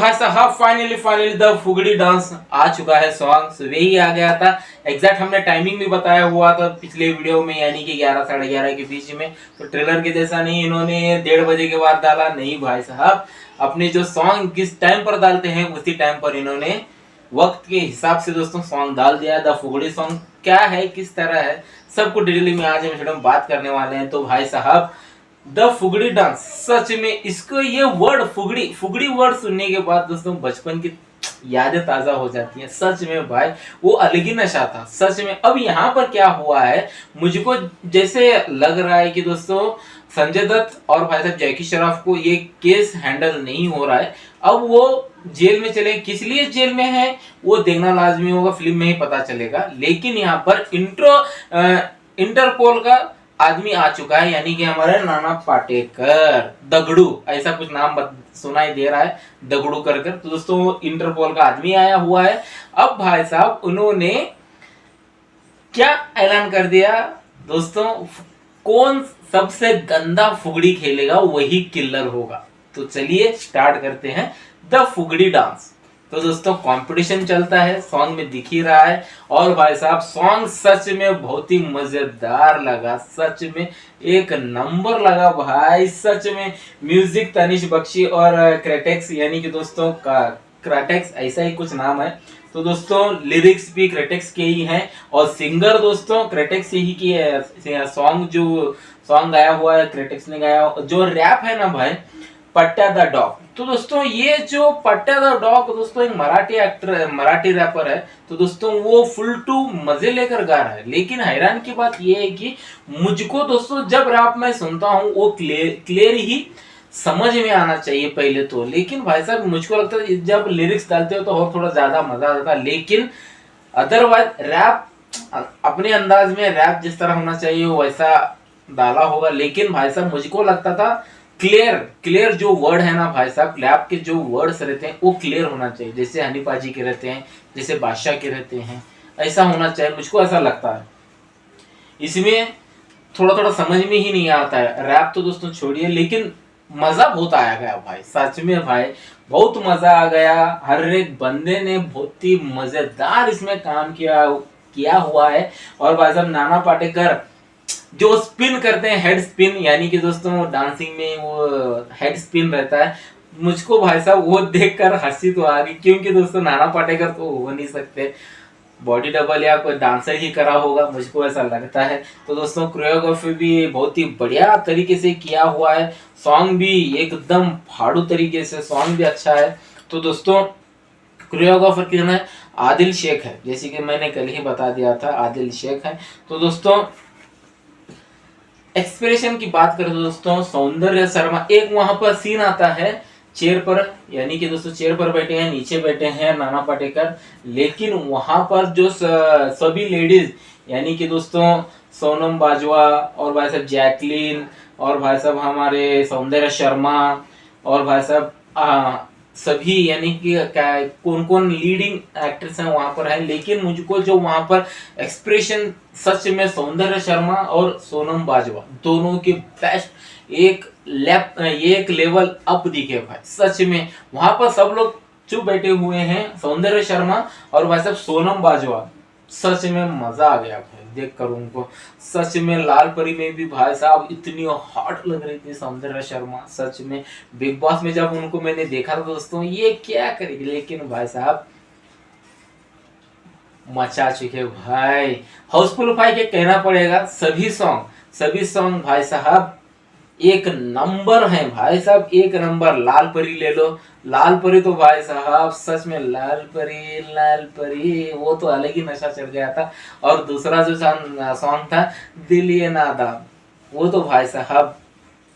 भाई साहब finally the Fugdi dance आ चुका है। सॉन्ग सुबह ही आ गया था। एग्जैक्ट हमने टाइमिंग भी बताया हुआ था पिछले वीडियो में, यानी कि 11 साढ़े 11 के बीच में। तो ट्रेलर के जैसा नहीं इन्होंने 1:30 बजे के बाद डाला, नहीं भाई साहब। अपने जो सॉन्ग किस टाइम पर डालते हैं उसी टाइम पर इन्होंने वक्त के हिसाब से दोस्तों सॉन्ग डाल दिया। द फुगड़ी सॉन्ग क्या है, किस तरह है, सबको डिटेल में आज हम बात करने वाले हैं। तो भाई साहब द फुगड़ी डांस, सच में इसको ये वर्ड फुगड़ी फुगड़ी वर्ड सुनने के बाद दोस्तों बचपन की यादें ताजा हो जाती हैं। सच में भाई वो अलग ही नशा था सच में। अब यहाँ पर क्या हुआ है, मुझको जैसे लग रहा है कि दोस्तों संजय दत्त और भाई साहब जैकी श्रॉफ को ये केस हैंडल नहीं हो रहा है। अब वो जेल में चले, किस लिए जेल में है वो देखना लाजमी होगा, फिल्म में ही पता चलेगा। लेकिन यहाँ पर इंटरपोल का आदमी आ चुका है, यानी कि हमारे नाना पाटेकर, दगड़ू ऐसा कुछ नाम सुनाई दे रहा है, दगड़ू कर कर। तो दोस्तों इंटरपोल का आदमी आया हुआ है। अब भाई साहब उन्होंने क्या ऐलान कर दिया दोस्तों, कौन सबसे गंदा फुगड़ी खेलेगा वही किलर होगा। तो चलिए स्टार्ट करते हैं द फुगड़ी डांस। तो दोस्तों कंपटीशन चलता है, सॉन्ग में दिख ही रहा है। और भाई साहब सॉन्ग सच में बहुत ही मजेदार लगा, सच में एक नंबर लगा भाई। सच में म्यूजिक तनिष बख्शी और क्रेटेक्स, यानी कि दोस्तों का क्राटेक्स ऐसा ही कुछ नाम है। तो दोस्तों लिरिक्स भी क्रेटेक्स के ही हैं और सिंगर दोस्तों क्रेटेक्स ही की है। सॉन्ग जो सॉन्ग गाया हुआ है क्रेटेक्स ने गाया। जो रैप है ना भाई, पट्टा द डॉग। तो दोस्तों ये जो पट्टा द डॉग दोस्तों एक मराठी एक्टर, मराठी रैपर है। तो दोस्तों वो फुल टू मजे लेकर गा रहा है। लेकिन हैरान की बात ये है कि मुझको दोस्तों जब रैप मैं सुनता हूँ वो क्लियर ही समझ में आना चाहिए पहले तो। लेकिन भाई साहब मुझको लगता है जब लिरिक्स डालते हो तो और थोड़ा ज्यादा मजा आता है। लेकिन अदरवाइज रैप अपने अंदाज में, रैप जिस तरह होना चाहिए वैसा डाला होगा। लेकिन भाई साहब मुझको लगता था क्लियर जो वर्ड है ना भाई साहब, रैप के जो वर्ड्स रहते हैं वो क्लियर होना चाहिए, जैसे हनी पाजी के रहते हैं, जैसे बादशाह के रहते हैं, ऐसा होना चाहिए। मुझको ऐसा लगता है। इसमें थोड़ा थोड़ा समझ में ही नहीं आता है। रैप तो दोस्तों छोड़िए, लेकिन मजा बहुत आया गया भाई, सच में भाई बहुत मजा आ गया। हर एक बंदे ने बहुत ही मजेदार इसमें काम किया हुआ है। और भाई साहब नाना पाटेकर जो स्पिन करते हैं, हेड स्पिन, यानी कि दोस्तों डांसिंग में वो हेड स्पिन रहता है, मुझको भाई साहब वो देखकर हंसी तो आ गई। क्योंकि दोस्तों नाना पाटेकर तो हो नहीं सकते, बॉडी डबल या कोई डांसर ही करा होगा, मुझको ऐसा लगता है। तो दोस्तों कोरियोग्राफी भी बहुत ही बढ़िया तरीके से किया हुआ है। सॉन्ग भी एकदम फाड़ू तरीके से, सॉन्ग भी अच्छा है। तो दोस्तों कोरियोग्राफर क्या है, आदिल शेख है, जैसे कि मैंने कल ही बता दिया था, आदिल शेख है। तो दोस्तों एक्सप्रेशन की बात करें तो दोस्तों सौंदर्य शर्मा, एक वहां पर सीन आता है चेयर पर, यानी कि दोस्तों चेयर पर बैठे हैं, नीचे बैठे हैं नाना पाटेकर। लेकिन वहां पर जो सभी लेडीज, यानी कि दोस्तों सोनम बाजवा और भाई साहब जैकलीन और भाई साहब हमारे सौंदर्य शर्मा और भाई साहब सभी, यानी कि कौन कौन लीडिंग एक्ट्रेस हैं वहां पर है। लेकिन मुझको जो वहां पर एक्सप्रेशन सच में सौंदर्य शर्मा और सोनम बाजवा दोनों के बेस्ट, एक लेवल अप दिखे भाई सच में। वहां पर सब लोग चुप बैठे हुए हैं, सौंदर्य शर्मा और भाई साहब सोनम बाजवा, सच में मजा आ गया भाई देख कर उनको। सच में लाल परी में भी भाई साहब इतनी हॉट लग रही थी सौंदर्य शर्मा, सच में। बिग बॉस में जब उनको मैंने देखा था दोस्तों ये क्या करेगी, लेकिन भाई साहब मचा चुके भाई। हाउसफुल भाई के कहना पड़ेगा, सभी सॉन्ग भाई साहब एक नंबर है भाई साहब, एक नंबर। लाल परी ले लो, लाल परी तो भाई साहब सच में लाल परी वो तो अलग ही नशा चढ़ गया था। और दूसरा जो सॉन्ग था दिल ये नादान, वो तो भाई साहब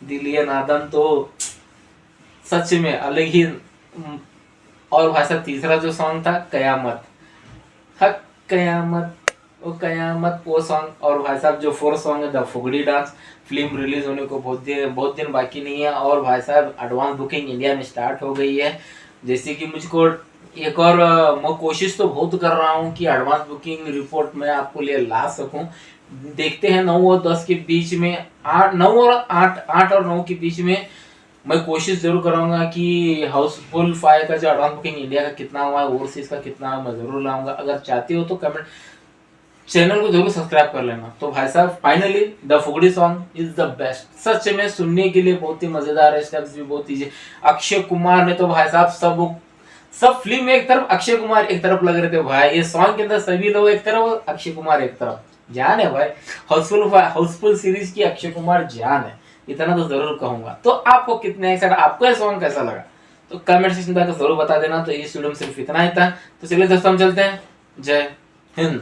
दिल ये नादान तो सच में अलग ही। और भाई साहब तीसरा जो सॉन्ग था कयामत, हक कयामत ओ कयामत, वो सॉन्ग। और भाई साहब जो फोर्थ सॉन्ग है the Fugdi dance, film release होने को बहुत दिन बाकी नहीं है। और भाई साहब एडवांस बुकिंग इंडिया में स्टार्ट हो गई है। जैसे कि मुझको एक और मैं कोशिश तो बहुत कर रहा हूँ कि एडवांस बुकिंग रिपोर्ट मैं आपको लिए ला सकूं। देखते हैं 9 और 10 के बीच में, 8 और 9 के बीच में मैं कोशिश जरूर करूंगा कि हाउसफुल 5 का जो एडवांस बुकिंग इंडिया का कितना हुआ है, ओवरसीज का कितना हुआ, मैं जरूर लाऊंगा। अगर चाहती हो तो कमेंट, चैनल को जरूर सब्सक्राइब कर लेना। तो भाई साहब finally the Fugdi song is the best, सच में सुनने के लिए बहुत ही मजेदार है, स्टेप्स भी बहुत ही। अक्षय कुमार ने तो भाई साहब सब फिल्म में एक तरफ, अक्षय कुमार एक तरफ लग रहे थे भाई, ये सॉन्ग के अंदर सभी लोग एक तरफ, अक्षय कुमार एक तरफ। जान है भाई, हाउसफुल सीरीज की अक्षय कुमार जान है, इतना तो जरूर कहूंगा। तो आपको कितने एक्साइटेड, आपको ये सॉन्ग कैसा लगा तो कमेंट सेक्शन में जरूर बता देना। तो इस वीडियो में सिर्फ इतना ही था। तो चलिए दोस्तों हम चलते हैं, जय हिंद।